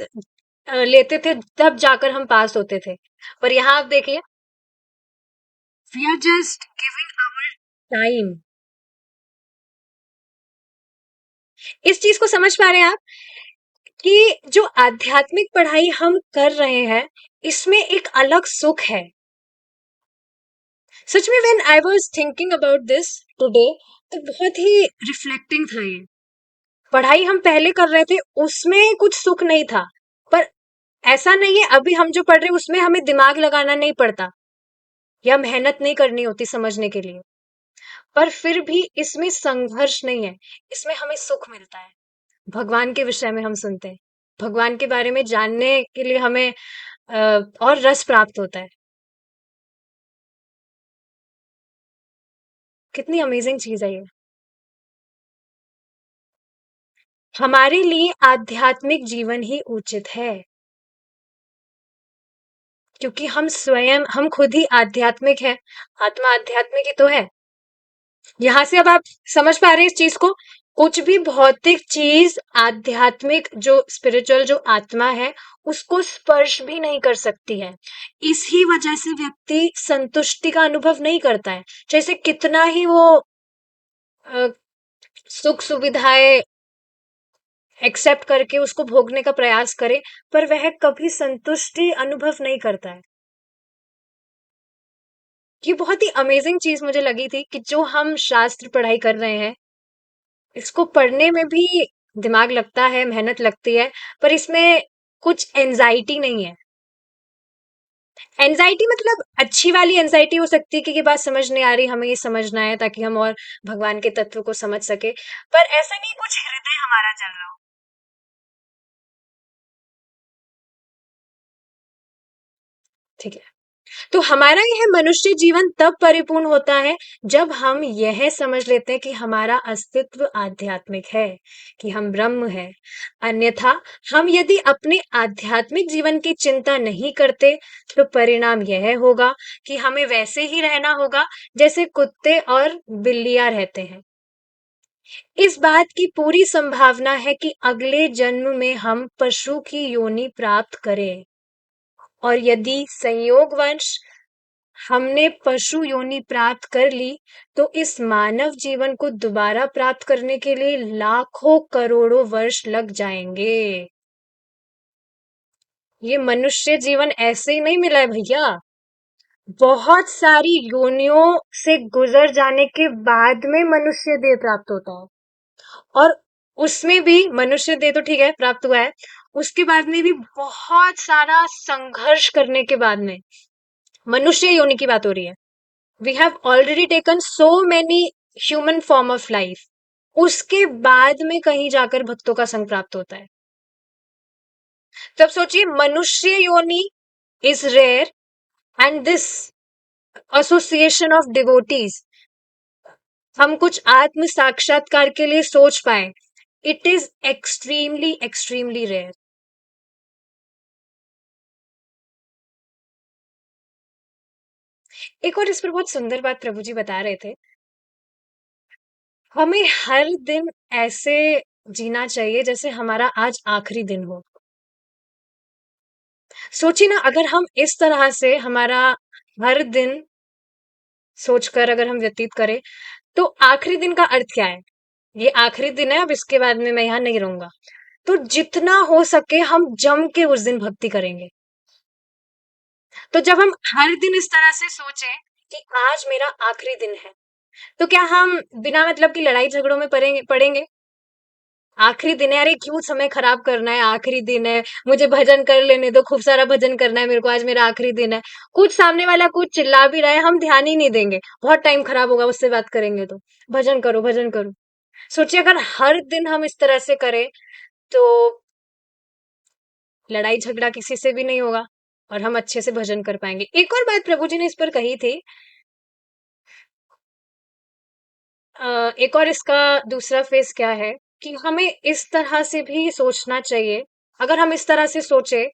[SPEAKER 1] लेते थे, तब जाकर हम पास होते थे। पर यहाँ आप देखिए, we are just giving our time. इस चीज को समझ पा रहे हैं आप कि जो आध्यात्मिक पढ़ाई हम कर रहे हैं, इसमें एक अलग सुख है। सच में when I was thinking about this today, तो बहुत ही रिफ्लेक्टिंग था ये। पढ़ाई हम पहले कर रहे थे, उसमें कुछ सुख नहीं था, पर ऐसा नहीं है अभी हम जो पढ़ रहे हैं उसमें हमें दिमाग लगाना नहीं पड़ता या मेहनत नहीं करनी होती समझने के लिए, पर फिर भी इसमें संघर्ष नहीं है, इसमें हमें सुख मिलता है। भगवान के विषय में हम सुनते हैं, भगवान के बारे में जानने के लिए हमें और रस प्राप्त होता है। कितनी अमेजिंग चीज है ये। हमारे लिए आध्यात्मिक जीवन ही उचित है, क्योंकि हम स्वयं, हम खुद ही आध्यात्मिक है, आत्मा आध्यात्मिक ही तो है। यहाँ से अब आप समझ पा रहे हैं इस चीज को, कुछ भी भौतिक चीज आध्यात्मिक जो स्पिरिचुअल जो आत्मा है उसको स्पर्श भी नहीं कर सकती है। इसी वजह से व्यक्ति संतुष्टि का अनुभव नहीं करता है, जैसे कितना ही वो अ, सुख सुविधाएं एक्सेप्ट करके उसको भोगने का प्रयास करे, पर वह कभी संतुष्टि अनुभव नहीं करता है। ये बहुत ही अमेजिंग चीज मुझे लगी थी कि जो हम शास्त्र पढ़ाई कर रहे हैं, इसको पढ़ने में भी दिमाग लगता है, मेहनत लगती है, पर इसमें कुछ एंजाइटी नहीं है। एंजाइटी मतलब अच्छी वाली एंजाइटी हो सकती है कि ये बात समझ नहीं आ रही, हमें ये समझना है ताकि हम और भगवान के तत्व को समझ सके, पर ऐसा नहीं कुछ हृदय हमारा चल रहा हो। ठीक है, तो हमारा यह मनुष्य जीवन तब परिपूर्ण होता है जब हम यह समझ लेते हैं कि हमारा अस्तित्व आध्यात्मिक है, कि हम ब्रह्म है। अन्यथा हम यदि अपने आध्यात्मिक जीवन की चिंता नहीं करते, तो परिणाम यह होगा कि हमें वैसे ही रहना होगा जैसे कुत्ते और बिल्लियां रहते हैं। इस बात की पूरी संभावना है कि अगले जन्म में हम पशु की योनि प्राप्त करें, और यदि संयोगवश हमने पशु योनि प्राप्त कर ली, तो इस मानव जीवन को दोबारा प्राप्त करने के लिए लाखों करोड़ों वर्ष लग जाएंगे। ये मनुष्य जीवन ऐसे ही नहीं मिला है भैया, बहुत सारी योनियों से गुजर जाने के बाद में मनुष्य देह प्राप्त होता है। और उसमें भी मनुष्य देह तो ठीक है प्राप्त हुआ है, उसके बाद में भी बहुत सारा संघर्ष करने के बाद में मनुष्य योनि की बात हो रही है। We have already taken so many human form of life. उसके बाद में कहीं जाकर भक्तों का संग प्राप्त होता है। तब सोचिए, मनुष्य योनि is rare, and this association of devotees, हम कुछ आत्म साक्षात्कार के लिए सोच पाए, it is extremely extremely rare. एक और इस पर बहुत सुंदर बात प्रभु जी बता रहे थे, हमें हर दिन ऐसे जीना चाहिए जैसे हमारा आज आखिरी दिन हो। सोचिए ना, अगर हम इस तरह से हमारा हर दिन सोचकर अगर हम व्यतीत करें, तो आखिरी दिन का अर्थ क्या है? ये आखिरी दिन है, अब इसके बाद में मैं यहाँ नहीं रहूंगा, तो जितना हो सके हम जम के उस दिन भक्ति करेंगे। तो जब हम हर दिन इस तरह से सोचें कि आज मेरा आखिरी दिन है, तो क्या हम बिना मतलब की लड़ाई झगड़ों में पड़ेंगे? आखिरी दिन है, अरे क्यों समय खराब करना है, आखिरी दिन है, मुझे भजन कर लेने दो, खूब सारा भजन करना है मेरे को, आज मेरा आखिरी दिन है। कुछ सामने वाला कुछ चिल्ला भी रहा है, हम ध्यान ही नहीं देंगे, बहुत टाइम खराब होगा उससे बात करेंगे तो। भजन करो भजन करो। सोचिए अगर हर दिन हम इस तरह से करें, तो लड़ाई झगड़ा किसी से भी नहीं होगा और हम अच्छे से भजन कर पाएंगे। एक और बात प्रभु जी ने इस पर कही थी, एक और इसका दूसरा फेस क्या है कि हमें इस तरह से भी सोचना चाहिए। अगर हम इस तरह से सोचे,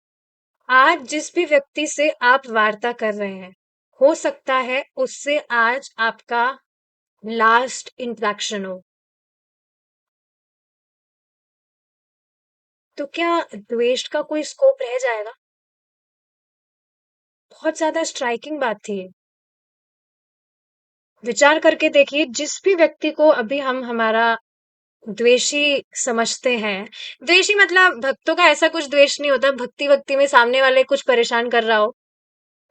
[SPEAKER 1] आज जिस भी व्यक्ति से आप वार्ता कर रहे हैं, हो सकता है उससे आज आपका लास्ट इंटरेक्शन हो, तो क्या द्वेष का कोई स्कोप रह जाएगा? बहुत ज्यादा स्ट्राइकिंग बात थी ये। विचार करके देखिए, जिस भी व्यक्ति को अभी हम हमारा द्वेषी समझते हैं, द्वेषी मतलब भक्तों का ऐसा कुछ द्वेष नहीं होता, भक्ति भक्ति में सामने वाले कुछ परेशान कर रहा हो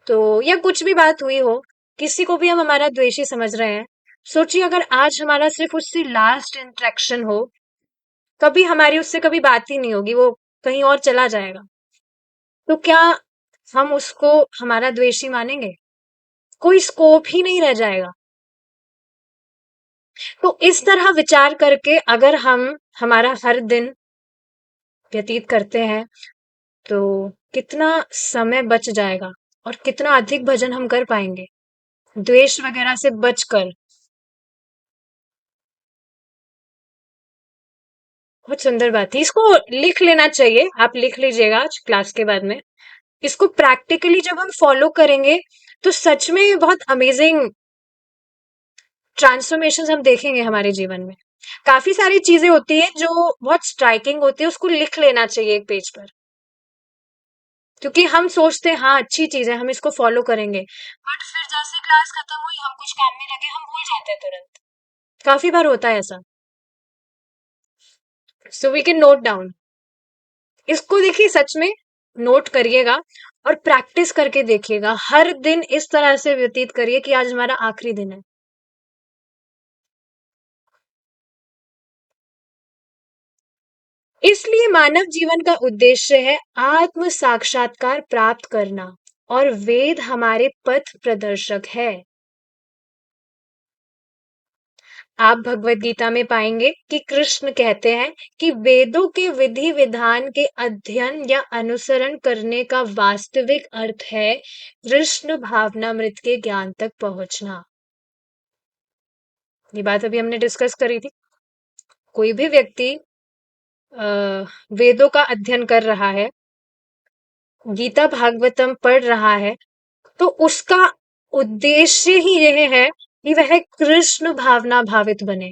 [SPEAKER 1] तो, या कुछ भी बात हुई हो, किसी को भी हम हमारा द्वेषी समझ रहे हैं, सोचिए अगर आज हमारा सिर्फ उससे लास्ट इंटरेक्शन हो, कभी हमारी उससे कभी बात ही नहीं होगी, वो कहीं और चला जाएगा, तो क्या हम उसको हमारा द्वेषी मानेंगे? कोई स्कोप ही नहीं रह जाएगा। तो इस तरह विचार करके अगर हम हमारा हर दिन व्यतीत करते हैं, तो कितना समय बच जाएगा और कितना अधिक भजन हम कर पाएंगे द्वेष वगैरह से बचकर। बहुत सुंदर बात थी, इसको लिख लेना चाहिए, आप लिख लीजिएगा आज क्लास के बाद में। इसको प्रैक्टिकली जब हम फॉलो करेंगे तो सच में बहुत अमेजिंग ट्रांसफॉर्मेशन हम देखेंगे हमारे जीवन में। काफी सारी चीजें होती है जो बहुत स्ट्राइकिंग होती है, उसको लिख लेना चाहिए एक पेज पर, क्योंकि हम सोचते हैं हाँ अच्छी चीज है, हम इसको फॉलो करेंगे, बट फिर जैसे क्लास खत्म हुई, हम कुछ काम में लगे, हम भूल जाते हैं तुरंत। काफी बार होता है ऐसा। So we can note down, इसको देखिए सच में नोट करिएगा और प्रैक्टिस करके देखिएगा, हर दिन इस तरह से व्यतीत करिए कि आज हमारा आखिरी दिन है। इसलिए मानव जीवन का उद्देश्य है आत्म साक्षात्कार प्राप्त करना, और वेद हमारे पथ प्रदर्शक है। आप भगवत गीता में पाएंगे कि कृष्ण कहते हैं कि वेदों के विधि विधान के अध्ययन या अनुसरण करने का वास्तविक अर्थ है कृष्ण भावनामृत के ज्ञान तक पहुंचना। ये बात अभी हमने डिस्कस करी थी। कोई भी व्यक्ति वेदों का अध्ययन कर रहा है, गीता भागवतम पढ़ रहा है, तो उसका उद्देश्य ही यह है कि वह कृष्ण भावना भावित बने,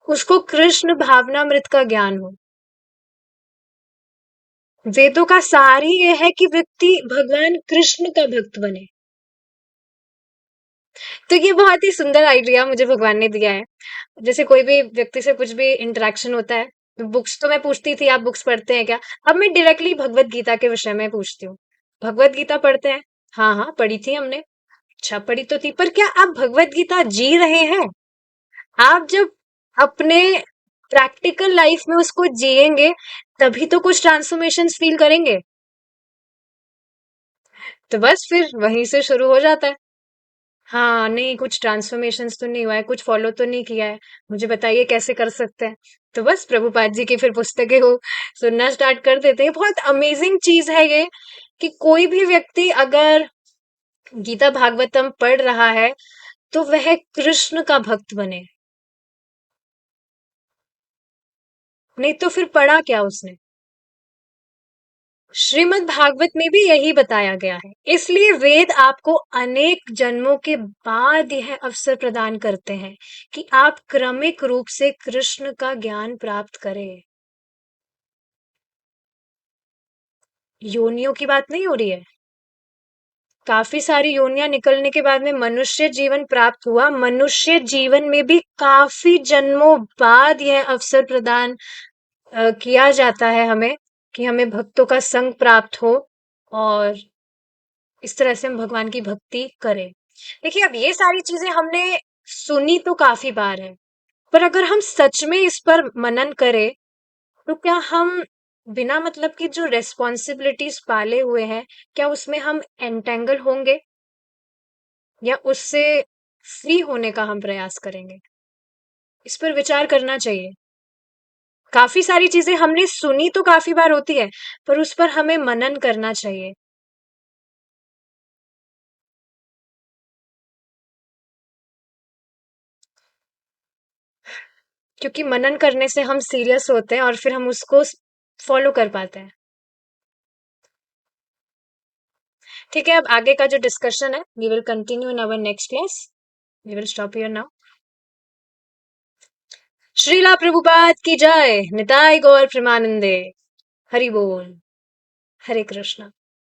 [SPEAKER 1] उसको कृष्ण भावनामृत का ज्ञान हो। वेदों का सार ही यह है कि व्यक्ति भगवान कृष्ण का भक्त बने। तो ये बहुत ही सुंदर आइडिया मुझे भगवान ने दिया है। जैसे कोई भी व्यक्ति से कुछ भी इंटरेक्शन होता है, बुक्स तो मैं पूछती थी आप बुक्स पढ़ते हैं क्या, अब मैं डायरेक्टली भगवत गीता के विषय में पूछती हूँ, भगवत गीता पढ़ते हैं? हाँ हाँ पढ़ी थी हमने। अच्छा पढ़ी तो थी, पर क्या आप भगवत गीता जी रहे हैं? आप जब अपने प्रैक्टिकल लाइफ में उसको जिएंगे, तभी तो कुछ ट्रांसफॉर्मेशन फील करेंगे। तो बस फिर वहीं से शुरू हो जाता है। हाँ नहीं, कुछ ट्रांसफॉर्मेशंस तो नहीं हुआ है, कुछ फॉलो तो नहीं किया है, मुझे बताइए कैसे कर सकते हैं। तो बस प्रभुपाद जी की फिर पुस्तकें हो सुनना स्टार्ट कर देते हैं। बहुत अमेजिंग चीज है ये कि कोई भी व्यक्ति अगर गीता भागवतम पढ़ रहा है तो वह कृष्ण का भक्त बने, नहीं तो फिर पढ़ा क्या उसने। श्रीमद् भागवत में भी यही बताया गया है। इसलिए वेद आपको अनेक जन्मों के बाद यह अवसर प्रदान करते हैं कि आप क्रमिक रूप से कृष्ण का ज्ञान प्राप्त करें। योनियों की बात नहीं हो रही है, काफी सारी योनियां निकलने के बाद में मनुष्य जीवन प्राप्त हुआ, मनुष्य जीवन में भी काफी जन्मों बाद यह अवसर प्रदान किया जाता है हमें कि हमें भक्तों का संग प्राप्त हो और इस तरह से हम भगवान की भक्ति करें। देखिए अब ये सारी चीजें हमने सुनी तो काफी बार है, पर अगर हम सच में इस पर मनन करें, तो क्या हम बिना मतलब की जो रेस्पॉन्सिबिलिटीज पाले हुए हैं, क्या उसमें हम एंटेंगल होंगे या उससे फ्री होने का हम प्रयास करेंगे? इस पर विचार करना चाहिए। काफी सारी चीजें हमने सुनी तो काफी बार होती है, पर उस पर हमें मनन करना चाहिए। क्योंकि मनन करने से हम सीरियस होते हैं और फिर हम उसको फॉलो कर पाते हैं। ठीक है, अब आगे का जो डिस्कशन है we will continue in our next class. We will stop here now. Srila Prabhupada की जय। निताय गौर प्रेमानंदे। हरि बोल। हरे कृष्णा।